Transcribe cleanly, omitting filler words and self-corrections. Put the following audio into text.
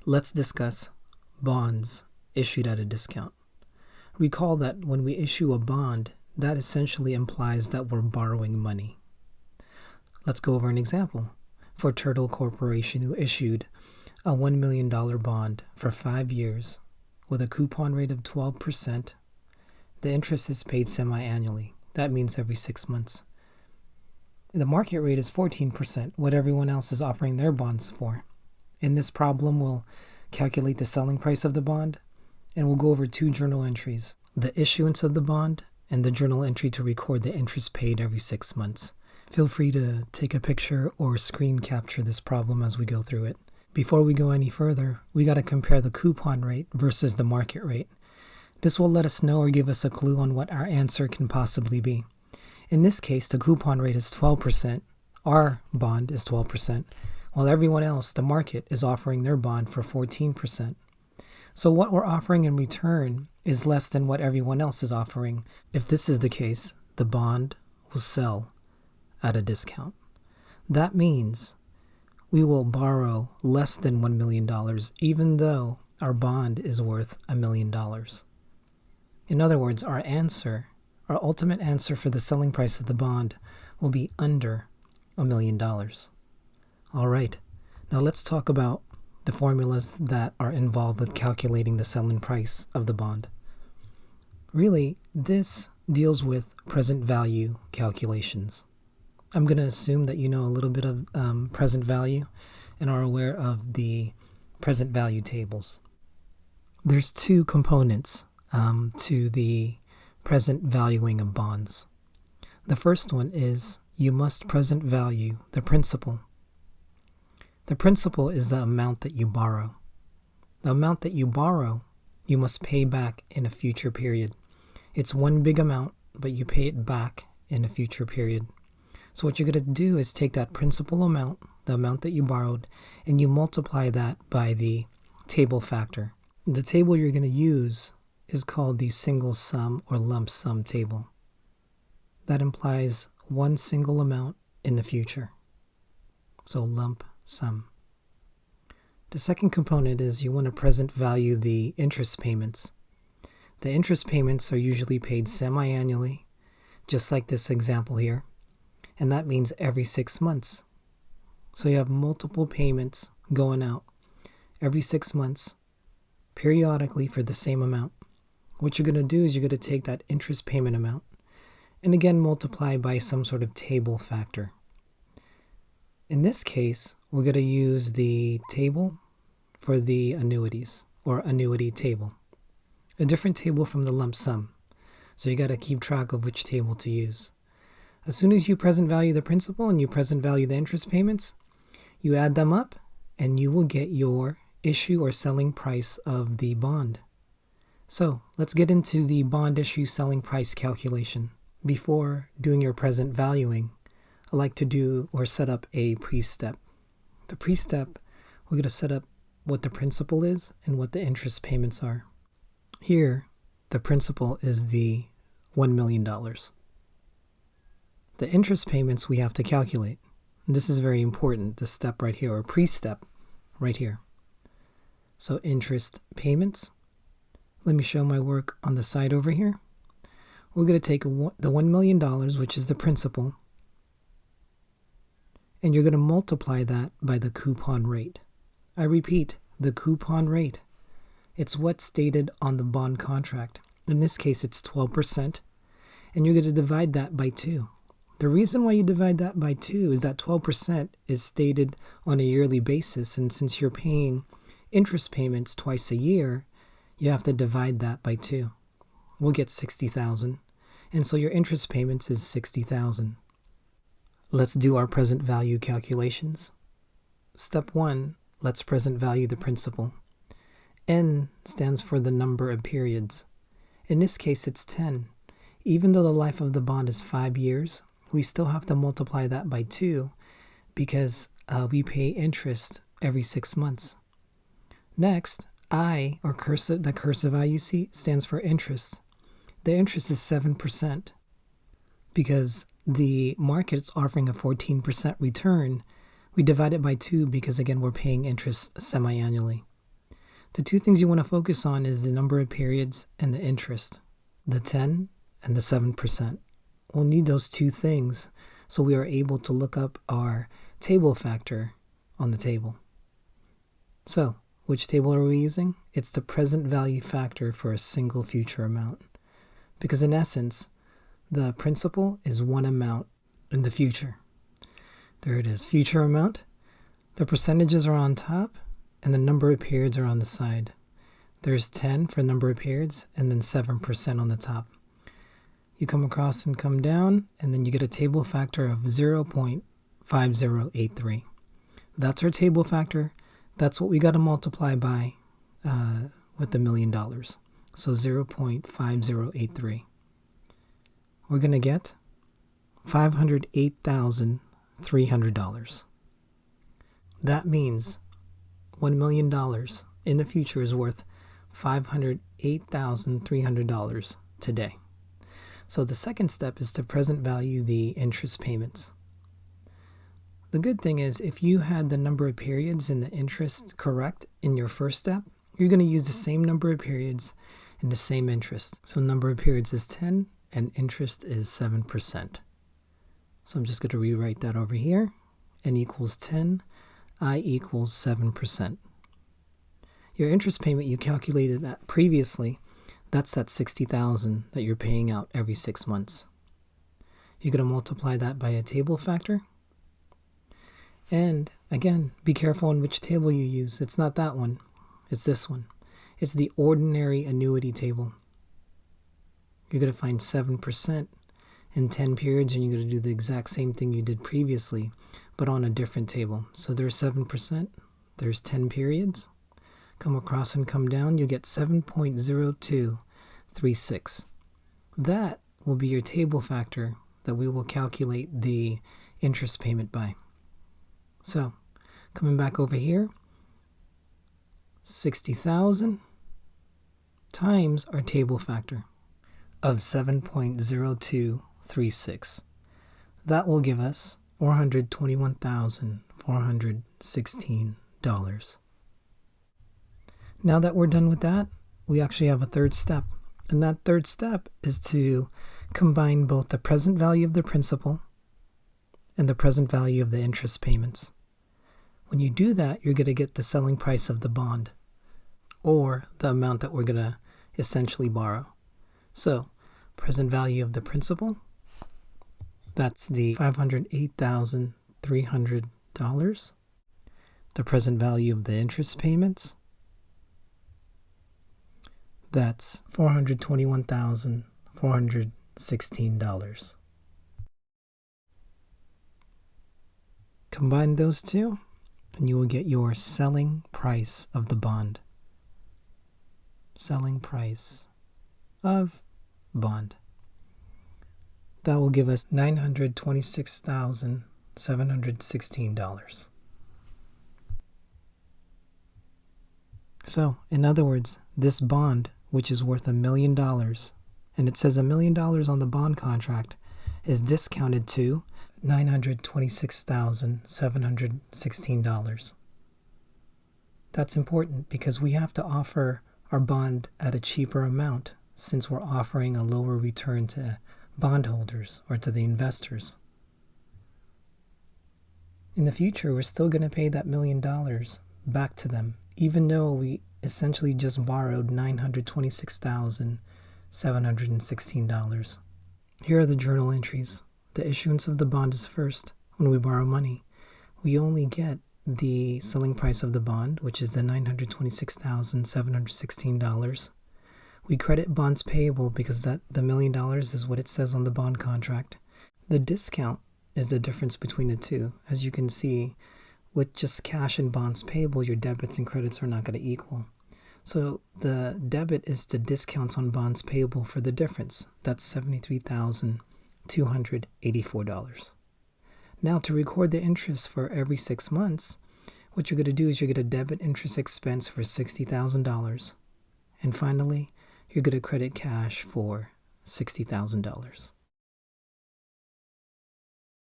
Let's discuss bonds issued at a discount. Recall that when we issue a bond, that essentially implies that we're borrowing money. Let's go over an example. For Turtle Corporation, who issued a $1 million bond for 5 years with a coupon rate of 12%, the interest is paid semi-annually. That means every 6 months. The market rate is 14%, what everyone else is offering their bonds for. In this problem, we'll calculate the selling price of the bond, and we'll go over two journal entries: the issuance of the bond and the journal entry to record the interest paid every 6 months. Feel free to take a picture or screen capture this problem as we go through it. Before we go any further, we got to compare the coupon rate versus the market rate. This will let us know or give us a clue on what our answer can possibly be. In this case, the coupon rate is 12%. Our bond is 12%, while everyone else, the market, is offering their bond for 14%. So what we're offering in return is less than what everyone else is offering. If this is the case, the bond will sell at a discount. That means we will borrow less than $1 million, even though our bond is worth $1 million. In other words, our ultimate answer for the selling price of the bond will be under $1 million. All right, now let's talk about the formulas that are involved with calculating the selling price of the bond. Really, this deals with present value calculations. I'm going to assume that you know a little bit of present value and are aware of the present value tables. There's two components to the present valuing of bonds. The first one is you must present value the principal. The principal is the amount that you borrow. The amount that you borrow, you must pay back in a future period. It's one big amount, but you pay it back in a future period. So what you're going to do is take that principal amount, the amount that you borrowed, and you multiply that by the table factor. The table you're going to use is called the single sum or lump sum table. That implies one single amount in the future. So lump sum. The second component is you want to present value the interest payments. The interest payments are usually paid semi-annually, just like this example here. And that means every 6 months. So you have multiple payments going out every 6 months, periodically for the same amount. What you're going to do is you're going to take that interest payment amount and again multiply by some sort of table factor. In this case, we're going to use the table for the annuities, or annuity table. A different table from the lump sum. So you got to keep track of which table to use. As soon as you present value the principal and you present value the interest payments, you add them up and you will get your issue or selling price of the bond. So let's get into the bond issue selling price calculation. Before doing your present valuing, I like to do or set up a pre-step. The pre-step, we're going to set up what the principal is and what the interest payments are. Here, the principal is the $1 million. The interest payments we have to calculate. This is very important, the step right here, or pre-step right here. So interest payments. Let me show my work on the side over here. We're going to take the $1 million, which is the principal, and you're going to multiply that by the coupon rate. I repeat, the coupon rate. It's what's stated on the bond contract. In this case, it's 12%, and you're going to divide that by 2. The reason why you divide that by 2 is that 12% is stated on a yearly basis, and since you're paying interest payments twice a year, you have to divide that by 2. We'll get $60,000, and so your interest payments is $60,000. Let's do our present value calculations. Step 1, let's present value the principal. N stands for the number of periods. In this case, it's 10. Even though the life of the bond is 5 years, we still have to multiply that by 2 because we pay interest every 6 months. Next, I, or the cursive I you see, stands for interest. The interest is 7% because the market's offering a 14% return. We divide it by 2 because, again, we're paying interest semi-annually. The two things you want to focus on is the number of periods and the interest, the 10 and the 7%. We'll need those two things so we are able to look up our table factor on the table. So, which table are we using? It's the present value factor for a single future amount. Because in essence, the principal is one amount in the future. There it is, future amount. The percentages are on top and the number of periods are on the side. There's 10 for number of periods and then 7% on the top. You come across and come down and then you get a table factor of 0.5083. That's our table factor. That's what we got to multiply by with $1 million. So 0.5083. We're going to get $508,300. That means $1 million in the future is worth $508,300 today. So the second step is to present value the interest payments. The good thing is if you had the number of periods and the interest correct in your first step, you're going to use the same number of periods and the same interest. So number of periods is 10 and interest is 7%. So I'm just going to rewrite that over here. N equals 10, I equals 7%. Your interest payment, you calculated that previously. That's that $60,000 that you're paying out every 6 months. You're going to multiply that by a table factor. And again, be careful on which table you use. It's not that one. It's this one. It's the ordinary annuity table. You're going to find 7% in 10 periods, and you're going to do the exact same thing you did previously, but on a different table. So there's 7. There's 10 periods. Come across and come down, you get 7.0236. That will be your table factor that we will calculate the interest payment by. So, coming back over here, 60,000 times our table factor of 7.0236. That will give us $421,416. Now that we're done with that, we actually have a third step. And that third step is to combine both the present value of the principal and the present value of the interest payments. When you do that, you're going to get the selling price of the bond, or the amount that we're going to essentially borrow. So, present value of the principal, that's the $508,300. The present value of the interest payments, that's $421,416. Combine those two, and you will get your selling price of the bond. Selling price of bond. That will give us $926,716. So, in other words, this bond, which is worth $1 million, and it says $1 million on the bond contract, is discounted to $926,716. That's important because we have to offer our bond at a cheaper amount since we're offering a lower return to bondholders or to the investors. In the future, we're still going to pay that $1 million back to them, even though we essentially just borrowed $926,716. Here are the journal entries. The issuance of the bond is first. When we borrow money, we only get the selling price of the bond, which is the $926,716. We credit bonds payable because the $1 million is what it says on the bond contract. The discount is the difference between the two. As you can see, with just cash and bonds payable, your debits and credits are not going to equal. So the debit is the discounts on bonds payable for the difference. That's $73,284. Now to record the interest for every 6 months, what you're going to do is you're going to debit interest expense for $60,000. And finally, you're going to credit cash for $60,000.